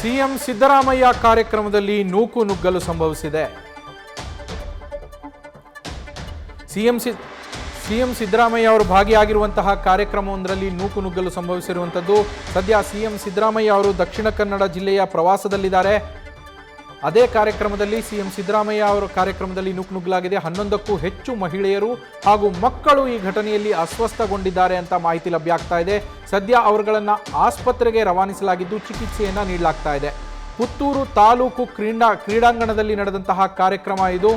CM Siddaramaiah ಕಾರ್ಯಕ್ರಮದಲ್ಲಿ ನೂಕು ನುಗ್ಗಲು ಸಂಭವಿಸಿದೆ. CM Siddaramaiah ಅವರು ಭಾಗಿಯಾಗಿರುವಂತಹ ಕಾರ್ಯಕ್ರಮವೊಂದರಲ್ಲಿ ನೂಕು ನುಗ್ಗಲು ಸಂಭವಿಸಿರುವಂಥದ್ದು. ಸದ್ಯ ಸಿಎಂ ಸಿದ್ದರಾಮಯ್ಯ ಅವರು ದಕ್ಷಿಣ ಕನ್ನಡ ಜಿಲ್ಲೆಯ ಪ್ರವಾಸದಲ್ಲಿದ್ದಾರೆ. ಅದೇ ಕಾರ್ಯಕ್ರಮದಲ್ಲಿ ಸಿಎಂ ಸಿದ್ದರಾಮಯ್ಯ ಅವರ ಕಾರ್ಯಕ್ರಮದಲ್ಲಿ ನುಗ್ಗಲಾಗಿದೆ. 11ಕ್ಕೂ ಹೆಚ್ಚು ಮಹಿಳೆಯರು ಹಾಗೂ ಮಕ್ಕಳು ಈ ಘಟನೆಯಲ್ಲಿ ಅಸ್ವಸ್ಥಗೊಂಡಿದ್ದಾರೆ ಅಂತ ಮಾಹಿತಿ ಲಭ್ಯ ಆಗ್ತಾ ಇದೆ. ಸದ್ಯ ಅವರುಗಳನ್ನು ಆಸ್ಪತ್ರೆಗೆ ರವಾನಿಸಲಾಗಿದ್ದು ಚಿಕಿತ್ಸೆಯನ್ನು ನೀಡಲಾಗ್ತಾ ಇದೆ. ಪುತ್ತೂರು ತಾಲೂಕು ಕ್ರೀಡಾಂಗಣದಲ್ಲಿ ನಡೆದಂತಹ ಕಾರ್ಯಕ್ರಮ ಇದು.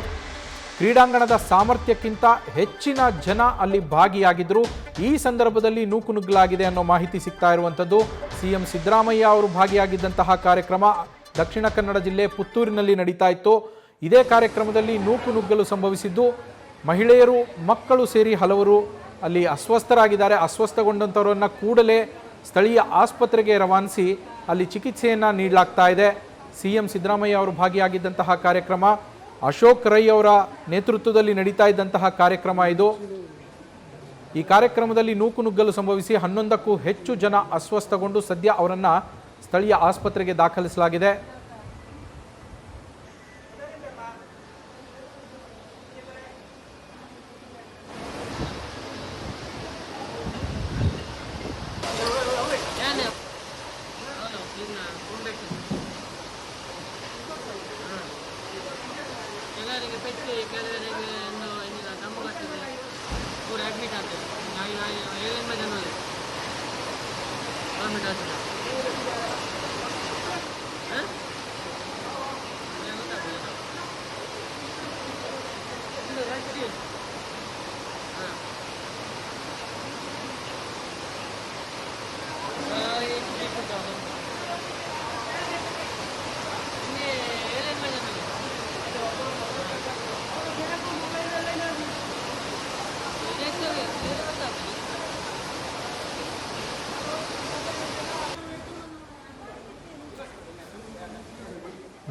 ಕ್ರೀಡಾಂಗಣದ ಸಾಮರ್ಥ್ಯಕ್ಕಿಂತ ಹೆಚ್ಚಿನ ಜನ ಅಲ್ಲಿ ಭಾಗಿಯಾಗಿದ್ದರು. ಈ ಸಂದರ್ಭದಲ್ಲಿ ನೂಕು ನುಗ್ಗಲಾಗಿದೆ ಅನ್ನೋ ಮಾಹಿತಿ ಸಿಗ್ತಾ ಇರುವಂಥದ್ದು. ಸಿಎಂ ಸಿದ್ದರಾಮಯ್ಯ ಅವರು ಭಾಗಿಯಾಗಿದ್ದಂತಹ ಕಾರ್ಯಕ್ರಮ ದಕ್ಷಿಣ ಕನ್ನಡ ಜಿಲ್ಲೆ ಪುತ್ತೂರಿನಲ್ಲಿ ನಡೀತಾ ಇತ್ತು. ಇದೇ ಕಾರ್ಯಕ್ರಮದಲ್ಲಿ ನೂಕು ನುಗ್ಗಲು ಸಂಭವಿಸಿದ್ದು. ಮಹಿಳೆಯರು ಮಕ್ಕಳು ಸೇರಿ ಹಲವರು ಅಲ್ಲಿ ಅಸ್ವಸ್ಥರಾಗಿದ್ದಾರೆ. ಅಸ್ವಸ್ಥಗೊಂಡಂಥವರನ್ನು ಕೂಡಲೇ ಸ್ಥಳೀಯ ಆಸ್ಪತ್ರೆಗೆ ರವಾನಿಸಿ ಅಲ್ಲಿ ಚಿಕಿತ್ಸೆಯನ್ನು ನೀಡಲಾಗ್ತಾ ಇದೆ. ಸಿಎಂ ಸಿದ್ದರಾಮಯ್ಯ ಅವರು ಭಾಗಿಯಾಗಿದ್ದಂತಹ ಕಾರ್ಯಕ್ರಮ ಅಶೋಕ್ ರೈ ಅವರ ನೇತೃತ್ವದಲ್ಲಿ ನಡೀತಾ ಇದ್ದಂತಹ ಕಾರ್ಯಕ್ರಮ ಇದು. ಈ ಕಾರ್ಯಕ್ರಮದಲ್ಲಿ ನೂಕು ನುಗ್ಗಲು ಸಂಭವಿಸಿ 11ಕ್ಕೂ ಹೆಚ್ಚು ಜನ ಅಸ್ವಸ್ಥಗೊಂಡು ಸದ್ಯ ಅವರನ್ನು ಸ್ಥಳೀಯ ಆಸ್ಪತ್ರೆಗೆ ದಾಖಲಿಸಲಾಗಿದೆ.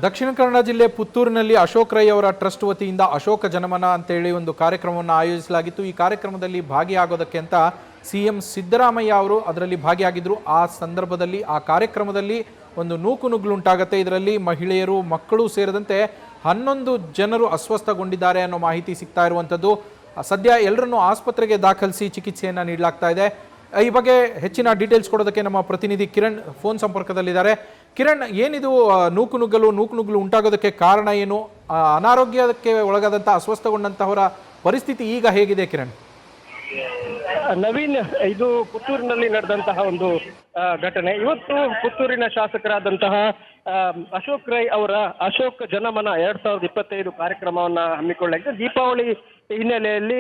ದಕ್ಷಿಣ ಕನ್ನಡ ಜಿಲ್ಲೆ ಪುತ್ತೂರಿನಲ್ಲಿ ಅಶೋಕ್ ರೈ ಅವರ ಟ್ರಸ್ಟ್ ವತಿಯಿಂದ ಅಶೋಕ ಜನಮನ ಅಂತೇಳಿ ಒಂದು ಕಾರ್ಯಕ್ರಮವನ್ನು ಆಯೋಜಿಸಲಾಗಿತ್ತು. ಈ ಕಾರ್ಯಕ್ರಮದಲ್ಲಿ ಭಾಗಿಯಾಗೋದಕ್ಕೆ ಅಂತ ಸಿಎಂ ಸಿದ್ದರಾಮಯ್ಯ ಅವರು ಅದರಲ್ಲಿ ಭಾಗಿಯಾಗಿದ್ದರು. ಆ ಸಂದರ್ಭದಲ್ಲಿ ಆ ಕಾರ್ಯಕ್ರಮದಲ್ಲಿ ಒಂದು ನೂಕು ನುಗ್ಗಲುಂಟಾಗುತ್ತೆ. ಇದರಲ್ಲಿ ಮಹಿಳೆಯರು ಮಕ್ಕಳು ಸೇರಿದಂತೆ 11 ಜನರು ಅಸ್ವಸ್ಥಗೊಂಡಿದ್ದಾರೆ ಅನ್ನೋ ಮಾಹಿತಿ ಸಿಗ್ತಾ ಇರುವಂಥದ್ದು. ಸದ್ಯ ಎಲ್ಲರನ್ನೂ ಆಸ್ಪತ್ರೆಗೆ ದಾಖಲಿಸಿ ಚಿಕಿತ್ಸೆಯನ್ನು ನೀಡಲಾಗ್ತಾ ಇದೆ. ಈ ಬಗ್ಗೆ ಹೆಚ್ಚಿನ ಡೀಟೇಲ್ಸ್ ಕೊಡೋದಕ್ಕೆ ನಮ್ಮ ಪ್ರತಿನಿಧಿ ಕಿರಣ್ ಫೋನ್ ಸಂಪರ್ಕದಲ್ಲಿದ್ದಾರೆ. ಕಿರಣ್, ಏನಿದು ನೂಕು ನುಗ್ಗಲು ಉಂಟಾಗೋದಕ್ಕೆ ಕಾರಣ ಏನು? ಅನಾರೋಗ್ಯಕ್ಕೆ ಒಳಗಾದಂಥ ಅಸ್ವಸ್ಥಗೊಂಡಂತಹವರ ಪರಿಸ್ಥಿತಿ ಈಗ ಹೇಗಿದೆ ಕಿರಣ್? ನವೀನ್, ಇದು ಪುತ್ತೂರಿನಲ್ಲಿ ನಡೆದಂತಹ ಒಂದು ಘಟನೆ. ಇವತ್ತು ಪುತ್ತೂರಿನ ಶಾಸಕರಾದಂತಹ ಅಶೋಕ್ ರೈ ಅವರ ಅಶೋಕ್ ಜನಮನ 2025 ಕಾರ್ಯಕ್ರಮವನ್ನ ಹಮ್ಮಿಕೊಳ್ಳಲಾಗಿದೆ. ದೀಪಾವಳಿ ಹಿನ್ನೆಲೆಯಲ್ಲಿ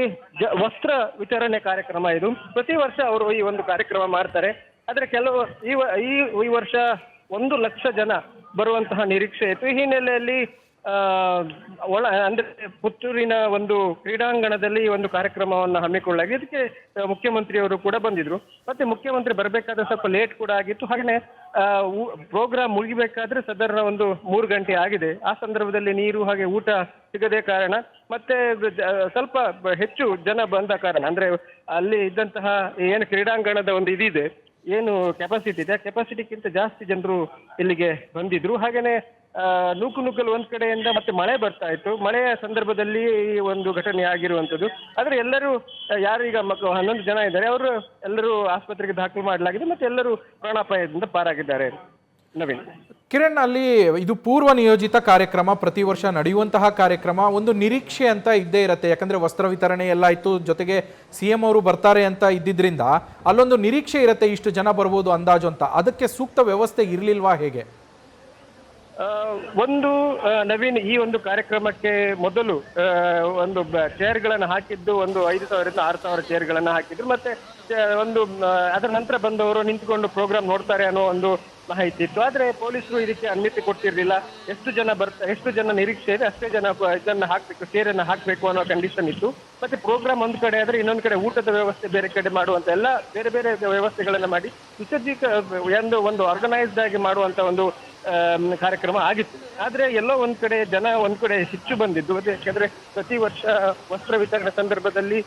ವಸ್ತ್ರ ವಿತರಣೆ ಕಾರ್ಯಕ್ರಮ ಇದು. ಪ್ರತಿ ವರ್ಷ ಅವರು ಈ ಒಂದು ಕಾರ್ಯಕ್ರಮ ಮಾಡ್ತಾರೆ. ಆದರೆ ಈ ವರ್ಷ 1 ಲಕ್ಷ ಜನ ಬರುವಂತಹ ನಿರೀಕ್ಷೆ ಇತ್ತು. ಈ ಹಿನ್ನೆಲೆಯಲ್ಲಿ ಅಂದ್ರೆ ಪುತ್ತೂರಿನ ಒಂದು ಕ್ರೀಡಾಂಗಣದಲ್ಲಿ ಈ ಒಂದು ಕಾರ್ಯಕ್ರಮವನ್ನು ಹಮ್ಮಿಕೊಳ್ಳಲಾಗಿದೆ. ಇದಕ್ಕೆ ಮುಖ್ಯಮಂತ್ರಿಯವರು ಕೂಡ ಬಂದಿದ್ರು. ಮತ್ತೆ ಮುಖ್ಯಮಂತ್ರಿ ಬರಬೇಕಾದ್ರೆ ಸ್ವಲ್ಪ ಲೇಟ್ ಕೂಡ ಆಗಿತ್ತು. ಹಾಗೆಯೇ ಪ್ರೋಗ್ರಾಮ್ ಮುಗಿಬೇಕಾದ್ರೆ ಸಾಧಾರಣ ಒಂದು 3 ಗಂಟೆ ಆಗಿದೆ. ಆ ಸಂದರ್ಭದಲ್ಲಿ ನೀರು ಹಾಗೆ ಊಟ ಸಿಗದೇ ಕಾರಣ ಮತ್ತೆ ಸ್ವಲ್ಪ ಹೆಚ್ಚು ಜನ ಬಂದ ಕಾರಣ, ಅಂದ್ರೆ ಅಲ್ಲಿ ಇದ್ದಂತಹ ಏನು ಕ್ರೀಡಾಂಗಣದ ಒಂದು ಇದಿದೆ, ಏನು ಕೆಪಾಸಿಟಿ ಇದೆ, ಕೆಪಾಸಿಟಿಗಿಂತ ಜಾಸ್ತಿ ಜನರು ಇಲ್ಲಿಗೆ ಬಂದಿದ್ರು. ಹಾಗೇನೆ ನೂಕು ನುಗ್ಗಲು ಒಂದ್ ಕಡೆಯಿಂದ ಮತ್ತೆ ಮಳೆ ಬರ್ತಾ ಇತ್ತು. ಮಳೆಯ ಸಂದರ್ಭದಲ್ಲಿ ಈ ಒಂದು ಘಟನೆ ಆಗಿರುವಂತದ್ದು. ಆದ್ರೆ ಎಲ್ಲರೂ ಯಾರು ಈಗ 11 ಜನ ಇದ್ದಾರೆ, ಅವರು ಎಲ್ಲರೂ ಆಸ್ಪತ್ರೆಗೆ ದಾಖಲು ಮಾಡಲಾಗಿದೆ. ಮತ್ತೆ ಎಲ್ಲರೂ ಪ್ರಾಣಾಪಾಯದಿಂದ ಪಾರಾಗಿದ್ದಾರೆ. ನವೀನ್, ಕಿರಣ್, ಅಲ್ಲಿ ಇದು ಪೂರ್ವ ನಿಯೋಜಿತ ಕಾರ್ಯಕ್ರಮ, ಪ್ರತಿ ವರ್ಷ ನಡೆಯುವಂತಹ ಕಾರ್ಯಕ್ರಮ. ಒಂದು ನಿರೀಕ್ಷೆ ಅಂತ ಇದ್ದೇ ಇರುತ್ತೆ. ಯಾಕಂದ್ರೆ ವಸ್ತ್ರ ವಿತರಣೆ ಎಲ್ಲ ಇತ್ತು, ಜೊತೆಗೆ ಸಿಎಂ ಅವರು ಬರ್ತಾರೆ ಅಂತ ಇದ್ದಿದ್ರಿಂದ ಅಲ್ಲೊಂದು ನಿರೀಕ್ಷೆ ಇರುತ್ತೆ, ಇಷ್ಟು ಜನ ಬರ್ಬೋದು ಅಂದಾಜು ಅಂತ. ಅದಕ್ಕೆ ಸೂಕ್ತ ವ್ಯವಸ್ಥೆ ಇರ್ಲಿಲ್ವಾ, ಹೇಗೆ? ಒಂದು ನವೀನ್, ಈ ಒಂದು ಕಾರ್ಯಕ್ರಮಕ್ಕೆ ಮೊದಲು ಒಂದು ಚೇರ್ಗಳನ್ನು ಹಾಕಿದ್ದು, ಒಂದು 5,000 6,000 ಚೇರ್ಗಳನ್ನು ಹಾಕಿದ್ರು. ಮತ್ತೆ ಒಂದು ಅದರ ನಂತರ ಬಂದವರು ನಿಂತುಕೊಂಡು ಪ್ರೋಗ್ರಾಮ್ ನೋಡ್ತಾರೆ ಅನ್ನೋ ಒಂದು ಮಾಹಿತಿ ಇತ್ತು. ಆದ್ರೆ ಪೊಲೀಸರು ಇದಕ್ಕೆ ಅನುಮತಿ ಕೊಟ್ಟಿರ್ಲಿಲ್ಲ. ಎಷ್ಟು ಜನ ನಿರೀಕ್ಷೆ ಇದೆ ಅಷ್ಟೇ ಜನ ಇದನ್ನ ಹಾಕ್ಬೇಕು, ಚೇರನ್ನ ಹಾಕ್ಬೇಕು ಅನ್ನೋ ಕಂಡೀಷನ್ ಇತ್ತು. ಮತ್ತೆ ಪ್ರೋಗ್ರಾಮ್ ಒಂದ್ ಕಡೆ ಆದ್ರೆ ಇನ್ನೊಂದ್ ಕಡೆ ಊಟದ ವ್ಯವಸ್ಥೆ ಬೇರೆ ಕಡೆ ಮಾಡುವಂತ ಎಲ್ಲ ಬೇರೆ ಬೇರೆ ವ್ಯವಸ್ಥೆಗಳನ್ನ ಮಾಡಿ ಸುಸಜ್ಜಿತ ಒಂದು ಆರ್ಗನೈಸ್ಡ್ ಆಗಿ ಮಾಡುವಂತ ಒಂದು ಕಾರ್ಯಕ್ರಮ ಆಗಿತ್ತು. ಆದ್ರೆ ಎಲ್ಲೋ ಒಂದ್ ಕಡೆ ಜನ ಒಂದ್ ಕಡೆ ಹೆಚ್ಚು ಬಂದಿದ್ದು, ಯಾಕೆಂದ್ರೆ ಪ್ರತಿ ವರ್ಷ ವಸ್ತ್ರ ವಿತರಣೆ ಸಂದರ್ಭದಲ್ಲಿ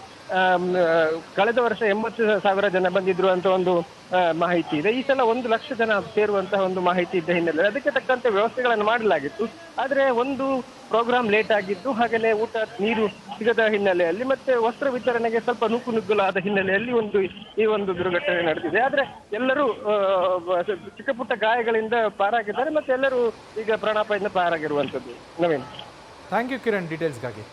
ಕಳೆದ ವರ್ಷ 80,000 ಜನ ಬಂದಿದ್ರು ಅಂತ ಒಂದು ಮಾಹಿತಿ ಇದೆ. ಈ ಸಲ 1 ಲಕ್ಷ ಜನ ಸೇರುವಂತಹ ಒಂದು ಮಾಹಿತಿ ಇದ್ದ ಹಿನ್ನೆಲೆ ಅದಕ್ಕೆ ತಕ್ಕಂತೆ ವ್ಯವಸ್ಥೆಗಳನ್ನು ಮಾಡಲಾಗಿತ್ತು. ಆದ್ರೆ ಒಂದು ಪ್ರೋಗ್ರಾಮ್ ಲೇಟ್ ಆಗಿದ್ದು, ಹಾಗೆಯೇ ಊಟ ನೀರು ಸಿಗದ ಹಿನ್ನೆಲೆಯಲ್ಲಿ ಮತ್ತೆ ವಸ್ತ್ರ ವಿತರಣೆಗೆ ಸ್ವಲ್ಪ ನೂಕುನುಗ್ಗಲಾದ ಹಿನ್ನೆಲೆಯಲ್ಲಿ ಈ ಒಂದು ದುರ್ಘಟನೆ ನಡೆದಿದೆ. ಆದ್ರೆ ಎಲ್ಲರೂ ಚಿಕ್ಕ ಪುಟ್ಟ ಗಾಯಗಳಿಂದ ಪಾರಾಗಿದ್ದಾರೆ, ಮತ್ತೆ ಎಲ್ಲರೂ ಈಗ ಪ್ರಾಣಾಪಾಯದಿಂದ ಪಾರಾಗಿರುವಂತದ್ದು. Naveen, thank you Kiran ಡೀಟೇಲ್ಸ್ಗಾಗಿ.